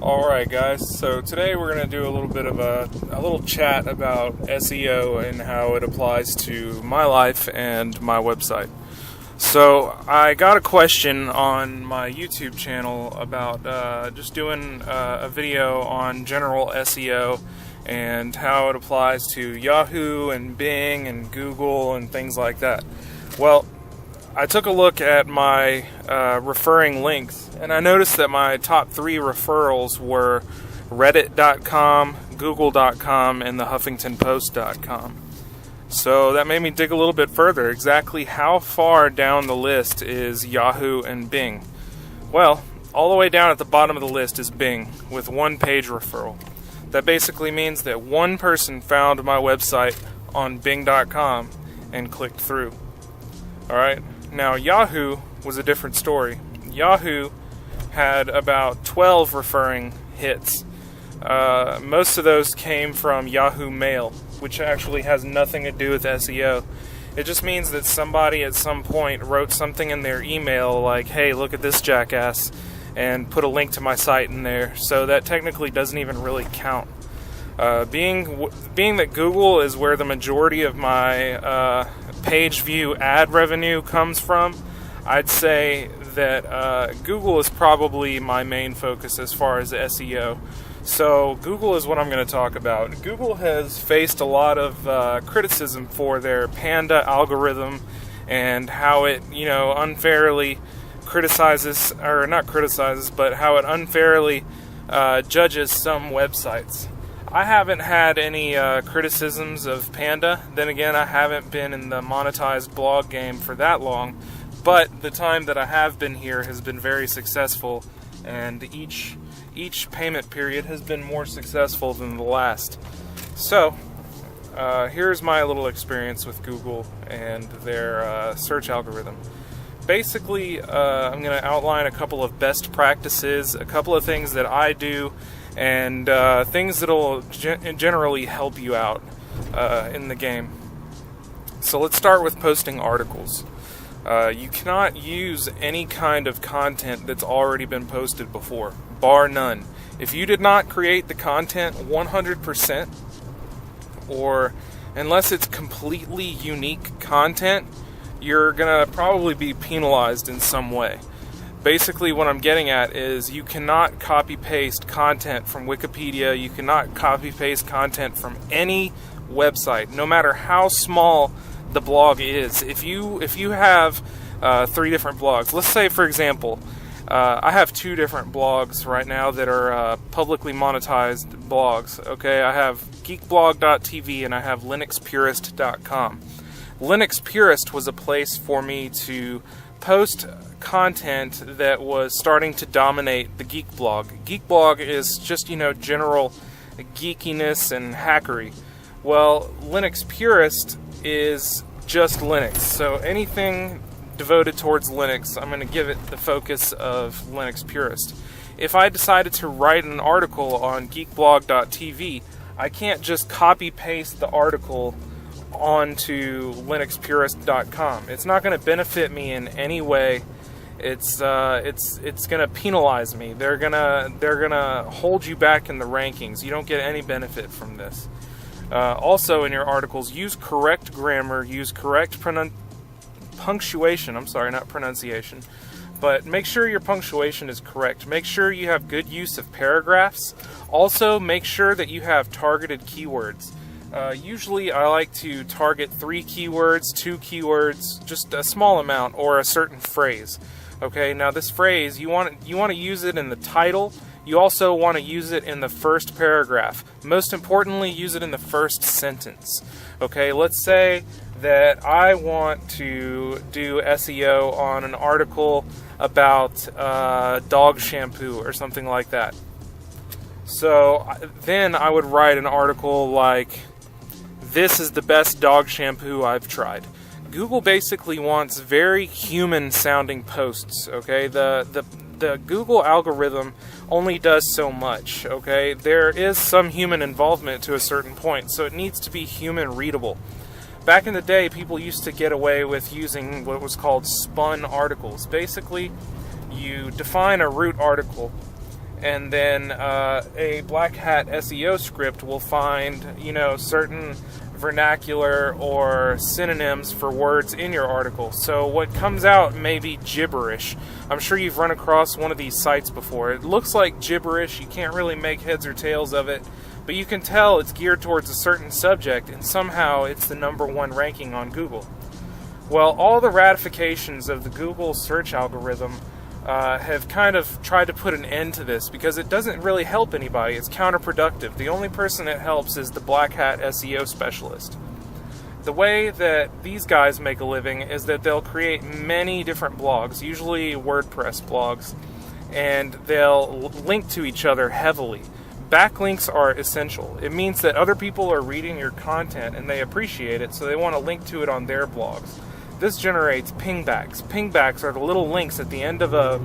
Alright guys, so today we're going to do a little bit of a little chat about SEO and how it applies to my life and my website. So I got a question on my YouTube channel about just doing a video on general SEO and how it applies to Yahoo and Bing and Google and things like that. Well, I took a look at my referring links, and I noticed that my top 3 referrals were reddit.com, google.com, and thehuffingtonpost.com. So that made me dig a little bit further. Exactly how far down the list is Yahoo and Bing? Well, all the way down at the bottom of the list is Bing, with 1 page referral. That basically means that one person found my website on bing.com and clicked through. Alright? Now, Yahoo was a different story. Yahoo had about 12 referring hits. Most of those came from Yahoo Mail, which actually has nothing to do with SEO. It just means that somebody at some point wrote something in their email like, hey, look at this jackass, and put a link to my site in there. So that technically doesn't even really count. Being that Google is where the majority of my page view ad revenue comes from, I'd say that Google is probably my main focus as far as SEO. So Google is what I'm going to talk about. Google has faced a lot of criticism for their Panda algorithm and how it, unfairly criticizes, or not criticizes, but how it unfairly judges some websites. I haven't had any criticisms of Panda. Then again, I haven't been in the monetized blog game for that long, but the time that I have been here has been very successful, and each payment period has been more successful than the last. So, here's my little experience with Google and their search algorithm. Basically, I'm going to outline a couple of best practices, a couple of things that I do, and things that will generally help you out in the game. So let's start with posting articles. You cannot use any kind of content that's already been posted before, bar none. If you did not create the content 100%, or unless it's completely unique content, you're going to probably be penalized in some way. Basically, what I'm getting at is you cannot copy-paste content from Wikipedia. You cannot copy-paste content from any website, no matter how small the blog is. If you have 3 different blogs, let's say, for example, I have 2 different blogs right now that are publicly monetized blogs. Okay, I have geekblog.tv and I have linuxpurist.com. Linux Purist was a place for me to post content that was starting to dominate the Geek Blog. Geek Blog is just, general geekiness and hackery. Well, Linux Purist is just Linux. So anything devoted towards Linux, I'm going to give it the focus of Linux Purist. If I decided to write an article on geekblog.tv, I can't just copy-paste the article onto linuxpurist.com. It's not going to benefit me in any way. It's going to penalize me. They're gonna hold you back in the rankings. You don't get any benefit from this. Also, in your articles, use correct grammar, use correct punctuation. I'm sorry, not pronunciation. But make sure your punctuation is correct. Make sure you have good use of paragraphs. Also, make sure that you have targeted keywords. Usually I like to target 3 keywords, 2 keywords, just a small amount, or a certain phrase. Okay, now this phrase, you want to use it in the title. You also want to use it in the first paragraph. Most importantly, use it in the first sentence. Okay, let's say that I want to do SEO on an article about dog shampoo or something like that. So then I would write an article like, "This is the best dog shampoo I've tried." Google basically wants very human-sounding posts. Okay, the Google algorithm only does so much. Okay, there is some human involvement to a certain point, so it needs to be human readable. Back in the day, people used to get away with using what was called spun articles. Basically, you define a root article, and then a black hat SEO script will find, certain vernacular or synonyms for words in your article. So what comes out may be gibberish. I'm sure you've run across one of these sites before. It looks like gibberish. You can't really make heads or tails of it, but you can tell it's geared towards a certain subject, and somehow it's the #1 ranking on Google. Well, all the ratifications of the Google search algorithm have kind of tried to put an end to this, because it doesn't really help anybody. It's counterproductive. The only person it helps is the black hat SEO specialist. The way that these guys make a living is that they'll create many different blogs, usually WordPress blogs, and they'll link to each other heavily. Backlinks are essential. It means that other people are reading your content and they appreciate it, so they want to link to it on their blogs. This generates pingbacks. Pingbacks are the little links at the end of a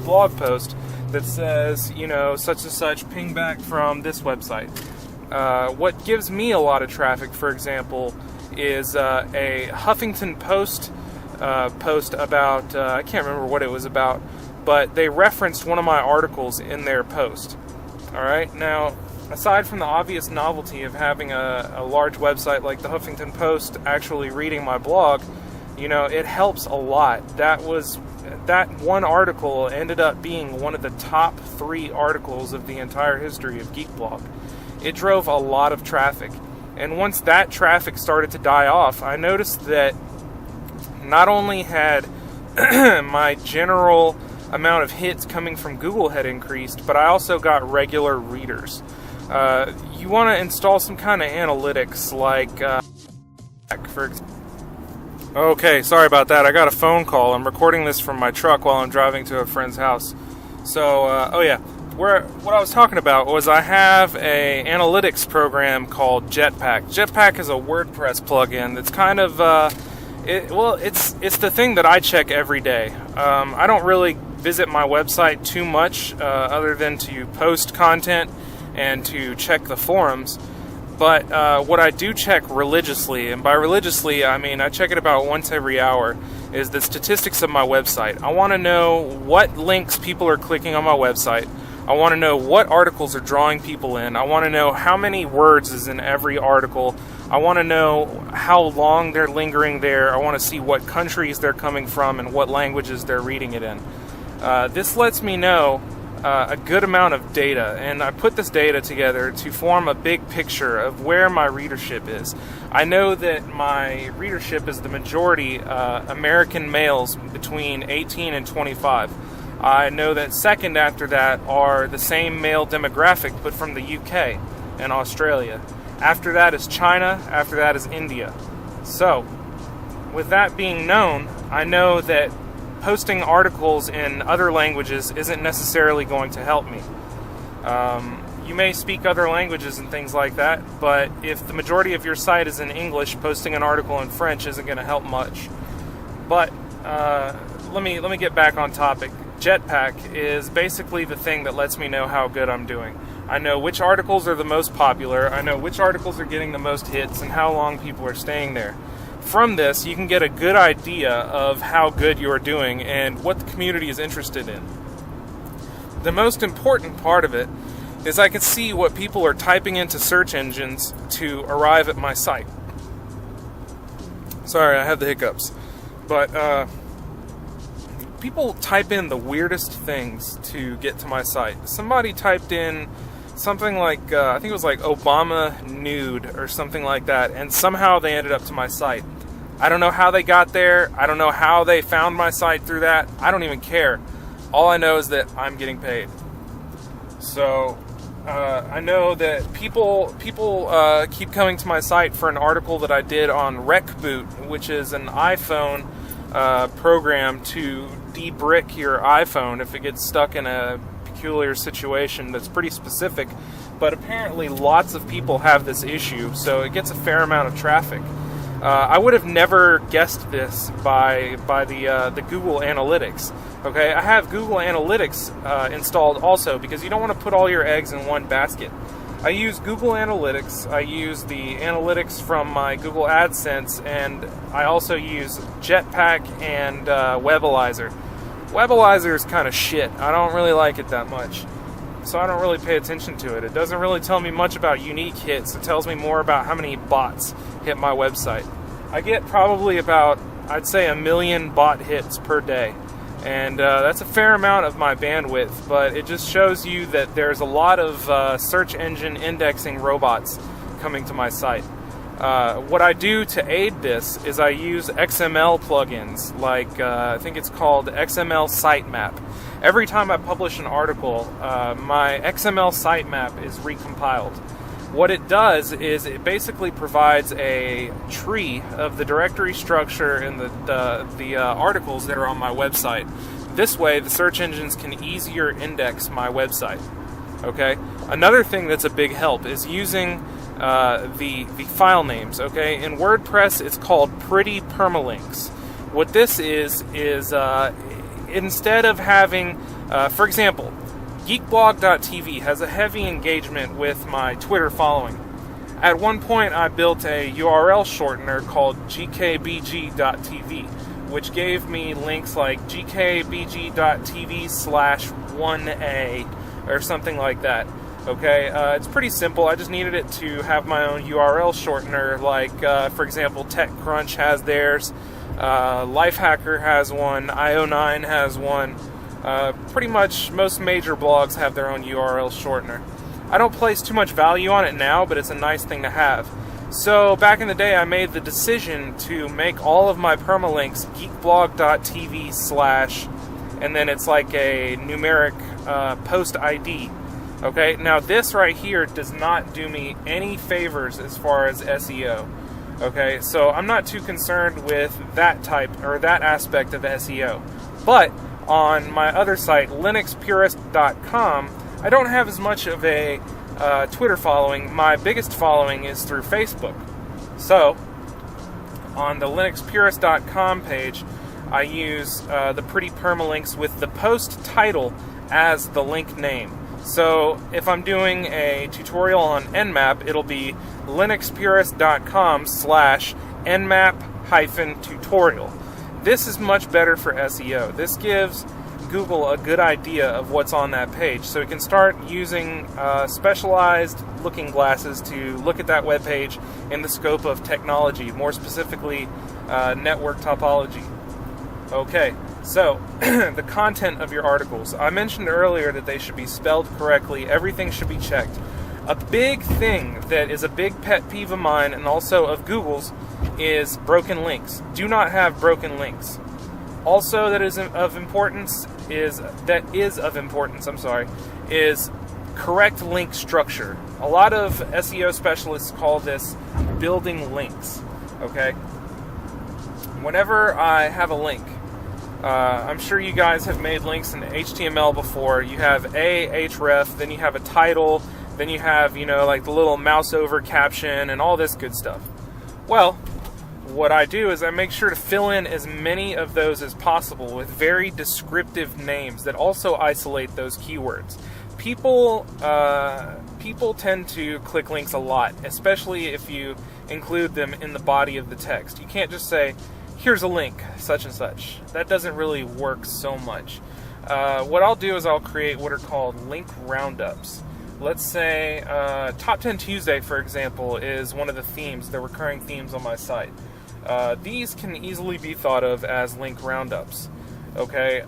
blog post that says, such and such, pingback from this website. What gives me a lot of traffic, for example, is a Huffington Post post about, I can't remember what it was about, but they referenced one of my articles in their post. Alright, now, aside from the obvious novelty of having a large website like the Huffington Post actually reading my blog, it helps a lot. That one article ended up being one of the top 3 articles of the entire history of Geekblog. It drove a lot of traffic. And once that traffic started to die off, I noticed that not only had my general amount of hits coming from Google had increased, but I also got regular readers. You want to install some kind of analytics like, for example. Okay, sorry about that. I got a phone call. I'm recording this from my truck while I'm driving to a friend's house. So, what I was talking about was I have a analytics program called Jetpack. Jetpack is a WordPress plugin that's kind of, it's the thing that I check every day. I don't really visit my website too much, other than to post content and to check the forums. But what I do check religiously, and by religiously I mean I check it about once every hour, is the statistics of my website. I want to know what links people are clicking on my website. I want to know what articles are drawing people in. I want to know how many words is in every article. I want to know how long they're lingering there. I want to see what countries they're coming from and what languages they're reading it in. This lets me know a good amount of data, and I put this data together to form a big picture of where my readership is. I know that my readership is the majority American males between 18 and 25. I know that second after that are the same male demographic but from the UK and Australia. After that is China, after that is India. So, with that being known, I know that posting articles in other languages isn't necessarily going to help me. You may speak other languages and things like that, but if the majority of your site is in English, posting an article in French isn't going to help much. But let me get back on topic. Jetpack is basically the thing that lets me know how good I'm doing. I know which articles are the most popular, I know which articles are getting the most hits, and how long people are staying there. From this, you can get a good idea of how good you're doing and what the community is interested in. The most important part of it is I can see what people are typing into search engines to arrive at my site. Sorry, I have the hiccups. But people type in the weirdest things to get to my site. Somebody typed in something like, I think it was like Obama nude or something like that, and somehow they ended up to my site. I don't know how they got there. I don't know how they found my site through that. I don't even care. All I know is that I'm getting paid. So I know that people keep coming to my site for an article that I did on RecBoot, which is an iPhone program to de-brick your iPhone if it gets stuck in a peculiar situation that's pretty specific. But apparently lots of people have this issue, so it gets a fair amount of traffic. I would have never guessed this by the Google Analytics. Okay, I have Google Analytics installed also because you don't want to put all your eggs in one basket. I use Google Analytics, I use the analytics from my Google AdSense, and I also use Jetpack and Webalizer. Webalizer is kind of shit. I don't really like it that much. so I don't really pay attention to it. It doesn't really tell me much about unique hits. It tells me more about how many bots hit my website. I get probably about, I'd say, 1 million bot hits per day. And that's a fair amount of my bandwidth, but it just shows you that there's a lot of search engine indexing robots coming to my site. What I do to aid this is I use XML plugins, like I think it's called XML Sitemap. Every time I publish an article, my XML sitemap is recompiled. What it does is it basically provides a tree of the directory structure and the articles that are on my website. This way, the search engines can easier index my website. Okay. Another thing that's a big help is using the file names. Okay. In WordPress, it's called pretty permalinks. What this is instead of having, for example, geekblog.tv has a heavy engagement with my Twitter following. At one point, I built a URL shortener called gkbg.tv, which gave me links like gkbg.tv/1a or something like that. Okay, it's pretty simple. I just needed it to have my own URL shortener, like, for example, TechCrunch has theirs, Lifehacker has one, IO9 has one. Pretty much most major blogs have their own URL shortener. I don't place too much value on it now, but it's a nice thing to have. So back in the day, I made the decision to make all of my permalinks geekblog.tv/ and then it's like a numeric post ID. Okay, now this right here does not do me any favors as far as SEO. Okay, so I'm not too concerned with that type or that aspect of SEO. But on my other site, linuxpurist.com, I don't have as much of a Twitter following. My biggest following is through Facebook. So, on the linuxpurist.com page, I use the pretty permalinks with the post title as the link name. So, if I'm doing a tutorial on Nmap, it'll be linuxpurist.com/nmap-tutorial. This is much better for SEO. This gives Google a good idea of what's on that page, so it can start using specialized looking glasses to look at that web page in the scope of technology, more specifically network topology. Okay, so the content of your articles. I mentioned earlier that they should be spelled correctly. Everything should be checked. A big thing that is a big pet peeve of mine and also of Google's is broken links. Do not have broken links. Also, that is of importance is correct link structure. A lot of SEO specialists call this building links. Okay. Whenever I have a link, I'm sure you guys have made links in HTML before. You have href, then you have a title, then you have, like the little mouse over caption and all this good stuff. Well, what I do is I make sure to fill in as many of those as possible with very descriptive names that also isolate those keywords. People tend to click links a lot, especially if you include them in the body of the text. You can't just say, here's a link, such and such. That doesn't really work so much. What I'll do is I'll create what are called link roundups. Let's say Top 10 Tuesday, for example, is one of the themes, the recurring themes on my site. These can easily be thought of as link roundups. Okay,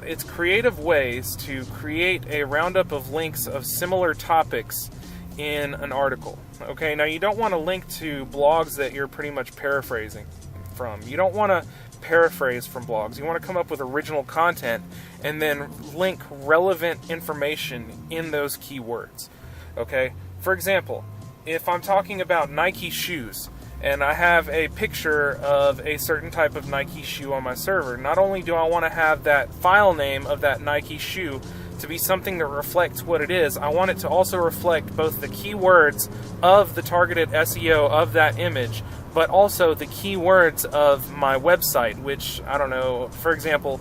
it's creative ways to create a roundup of links of similar topics in an article. Okay, now you don't want to link to blogs that you're pretty much paraphrasing from. You don't want to paraphrase from blogs. You want to come up with original content and then link relevant information in those keywords. Okay, for example, if I'm talking about Nike shoes, and I have a picture of a certain type of Nike shoe on my server, not only do I want to have that file name of that Nike shoe to be something that reflects what it is, I want it to also reflect both the keywords of the targeted SEO of that image, but also the keywords of my website, which, I don't know, for example,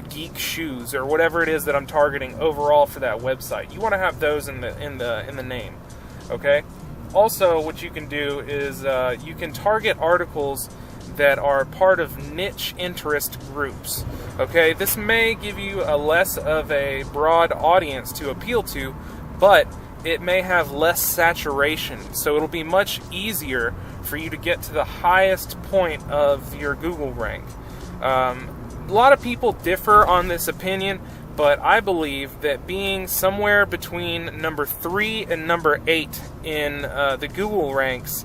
geek shoes or whatever it is that I'm targeting overall for that website. You want to have those in the name, okay? Also, what you can do is you can target articles that are part of niche interest groups. Okay, this may give you a less of a broad audience to appeal to, but it may have less saturation, so it'll be much easier for you to get to the highest point of your Google rank. A lot of people differ on this opinion, but I believe that being somewhere between number 3 and number 8 in the Google ranks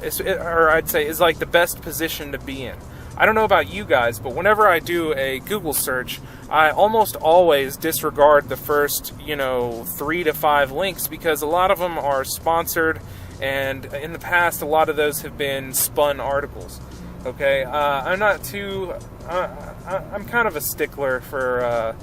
is like the best position to be in. I don't know about you guys, but whenever I do a Google search, I almost always disregard the first, 3 to 5 links, because a lot of them are sponsored, and in the past, a lot of those have been spun articles. Okay, I'm kind of a stickler for,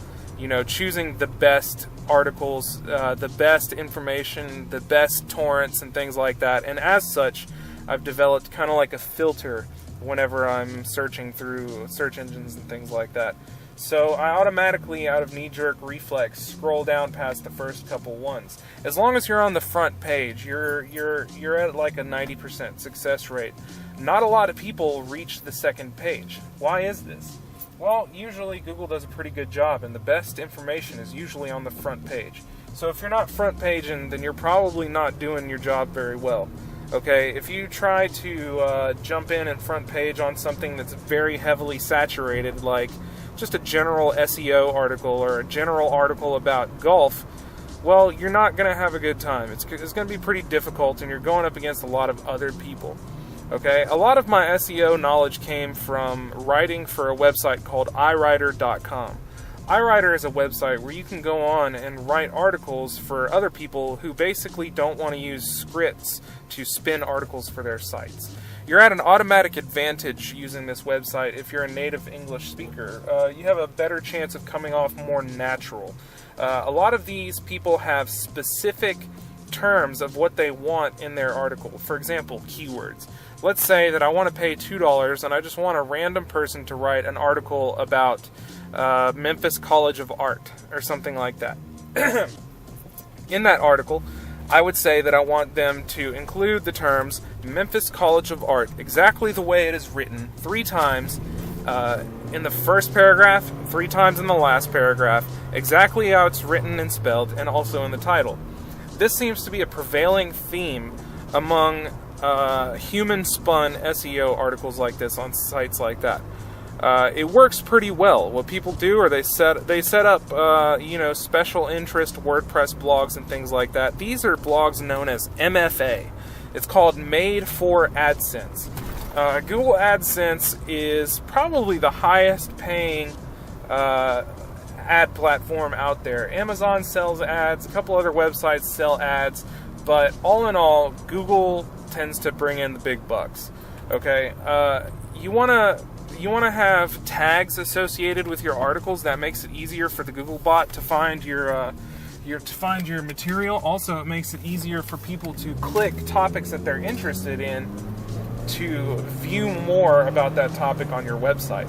choosing the best articles, the best information, the best torrents and things like that. And as such, I've developed kind of like a filter whenever I'm searching through search engines and things like that. So I automatically, out of knee-jerk reflex, scroll down past the first couple ones. As long as you're on the front page, you're at like a 90% success rate. Not a lot of people reach the second page. Why is this? Well, usually Google does a pretty good job, and the best information is usually on the front page. So if you're not front paging, then you're probably not doing your job very well. Okay, if you try to jump in and front page on something that's very heavily saturated, like just a general SEO article or a general article about golf, well, you're not going to have a good time. It's going to be pretty difficult, and you're going up against a lot of other people. Okay, a lot of my SEO knowledge came from writing for a website called iWriter.com. iWriter is a website where you can go on and write articles for other people who basically don't want to use scripts to spin articles for their sites. You're at an automatic advantage using this website if you're a native English speaker. You have a better chance of coming off more natural. A lot of these people have specific terms of what they want in their article. For example, keywords. Let's say that I want to pay $2 and I just want a random person to write an article about Memphis College of Art or something like that. In that article, I would say that I want them to include the terms Memphis College of Art exactly the way it is written 3 times in the first paragraph, 3 times in the last paragraph, exactly how it's written and spelled, and also in the title. This seems to be a prevailing theme among human-spun SEO articles like this on sites like that. It works pretty well. What people do are they set up special interest WordPress blogs and things like that. These are blogs known as MFA. It's called Made for AdSense. Google AdSense is probably the highest paying ad platform out there. Amazon sells ads, a couple other websites sell ads, but all in all, Google tends to bring in the big bucks. Okay, you want to have tags associated with your articles. That makes it easier for the Google bot to find your material. Also, it makes it easier for people to click topics that they're interested in to view more about that topic on your website.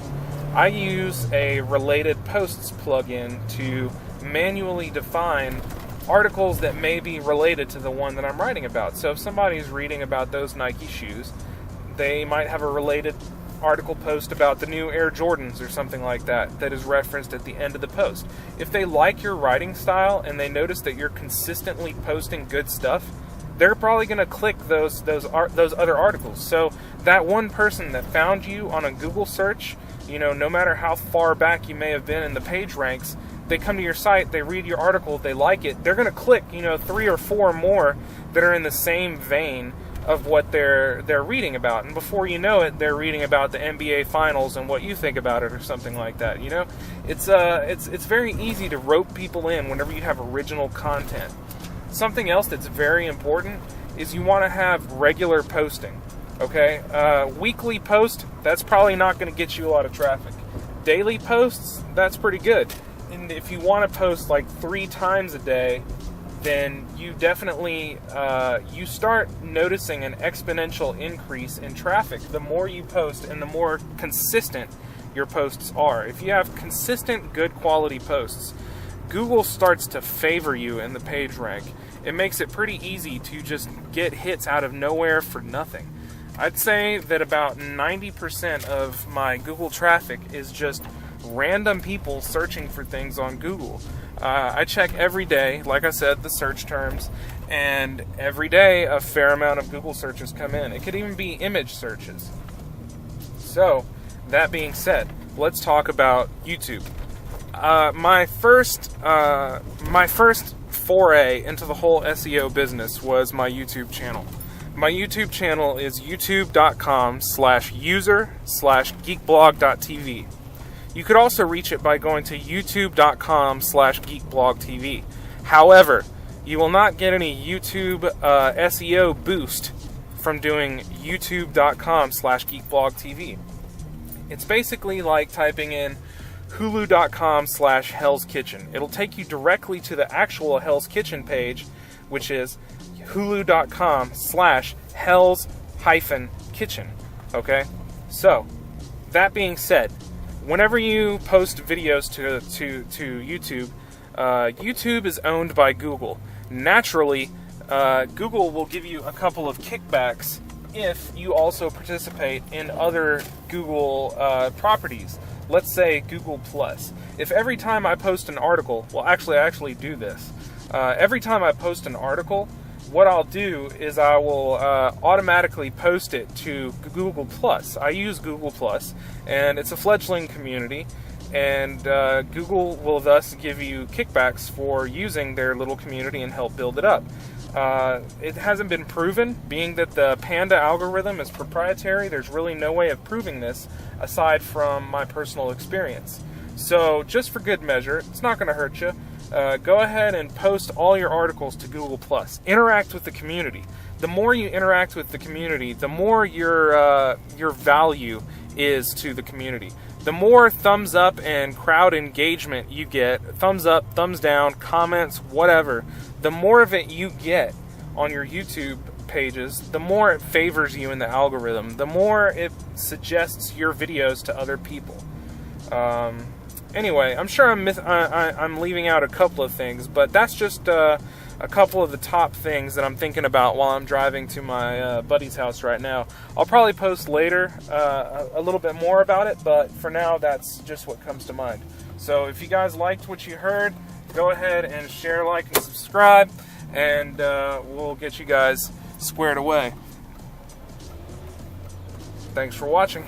I use a related posts plugin to manually define articles that may be related to the one that I'm writing about. So if somebody's reading about those Nike shoes, they might have a related article post about the new Air Jordans or something like that that is referenced at the end of the post. If they like your writing style and they notice that you're consistently posting good stuff, they're probably going to click those other articles. So that one person that found you on a Google search, no matter how far back you may have been in the page ranks, they come to your site, they read your article, they like it, they're going to click 3 or 4 more that are in the same vein of what they're reading about, and before you know it, they're reading about the NBA Finals and what you think about it or something like that. It's very easy to rope people in whenever you have original content. Something else that's very important is you want to have regular posting. Okay, weekly post, that's probably not going to get you a lot of traffic. Daily posts, that's pretty good. And if you want to post like 3 times a day, then you definitely you start noticing an exponential increase in traffic the more you post and the more consistent your posts are. If you have consistent, good quality posts, Google starts to favor you in the page rank. It makes it pretty easy to just get hits out of nowhere for nothing. I'd say that about 90% of my Google traffic is just random people searching for things on Google. I check every day, like I said, the search terms, and every day a fair amount of Google searches come in. It could even be image searches. So, that being said, let's talk about YouTube. My first foray into the whole SEO business was my YouTube channel. My YouTube channel is youtube.com/user/geekblog.tv. You could also reach it by going to youtube.com/geekblogtv. However, you will not get any YouTube SEO boost from doing youtube.com/geekblogtv. It's basically like typing in hulu.com/Hell's Kitchen. It'll take you directly to the actual Hell's Kitchen page, which is hulu.com/Hell's-Kitchen. Okay? So, that being said, whenever you post videos to YouTube, YouTube is owned by Google. Naturally, Google will give you a couple of kickbacks if you also participate in other Google properties. Let's say Google+. If every time I post an article, well, actually, I actually do this. Every time I post an article, what I'll do is I will automatically post it to Google+. I use Google+, and it's a fledgling community, and Google will thus give you kickbacks for using their little community and help build it up. It hasn't been proven, being that the Panda algorithm is proprietary. There's really no way of proving this aside from my personal experience. So just for good measure, it's not going to hurt you. Go ahead and post all your articles to Google+. Interact with the community. The more you interact with the community, the more your value is to the community. The more thumbs up and crowd engagement you get, thumbs up, thumbs down, comments, whatever, the more of it you get on your YouTube pages, the more it favors you in the algorithm, the more it suggests your videos to other people. Anyway, I'm sure I'm leaving out a couple of things, but that's just a couple of the top things that I'm thinking about while I'm driving to my buddy's house right now. I'll probably post later a little bit more about it, but for now, that's just what comes to mind. So if you guys liked what you heard, go ahead and share, like, and subscribe, and we'll get you guys squared away. Thanks for watching.